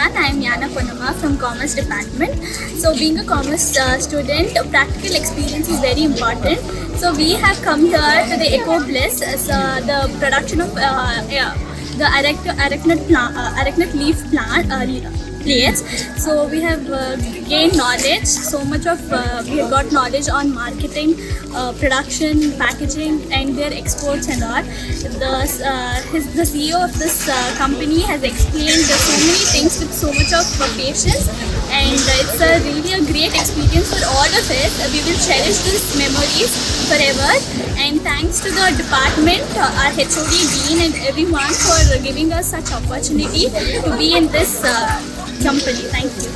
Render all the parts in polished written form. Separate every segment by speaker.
Speaker 1: everyone. I am Yana Ponama from Commerce Department. So being a commerce student, practical experience is very important. So we have come here to the BLISS, the production of the areca leaf plates. So we have gained knowledge, so much of we have got knowledge on marketing, production, packaging and their exports and all. The CEO of this company has explained so many things with so much of patience, and it's really a great experience for all of us. We will cherish these memories forever, and thanks to the department, our HOD, Dean and everyone for giving us such opportunity to be in this company. Thank you.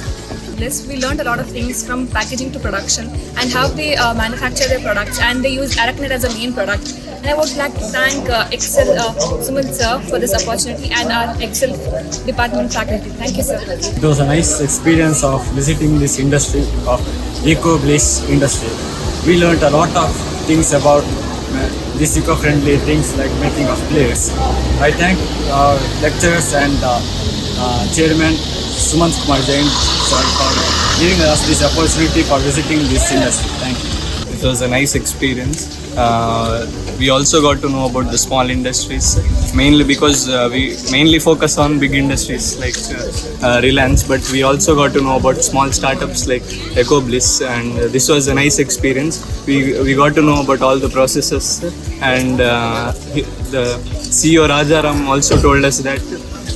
Speaker 2: This, we learned a lot of things from packaging to production and how they manufacture their products, and they use Areca as a main product. And I would like to thank Excel Sumant sir for this opportunity and our Excel department faculty. Thank you, sir.
Speaker 3: It was a nice experience of visiting this industry of eco-bliss industry. We learned a lot of things about these eco-friendly things like making of plates. I thank our lecturers and chairman Sumant Kumar Jain sir for giving us this opportunity for visiting this industry. Thank you.
Speaker 4: It was a nice experience. We also got to know about the small industries, mainly because we mainly focus on big industries like Reliance, but we also got to know about small startups like EcoBliss, and this was a nice experience. We got to know about all the processes, and the CEO Rajaram also told us that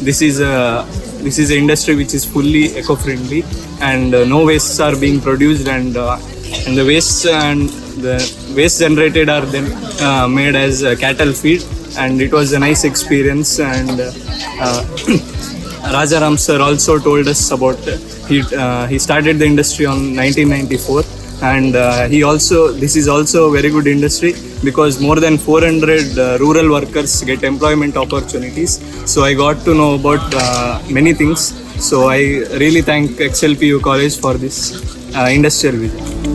Speaker 4: this is an industry which is fully eco-friendly, and no wastes are being produced, and the waste generated are then made as cattle feed, and it was a nice experience. And Rajaram sir also told us about he started the industry on 1994, and this is also a very good industry because more than 400 rural workers get employment opportunities. So I got to know about many things. So I really thank XLPU College for this industrial visit.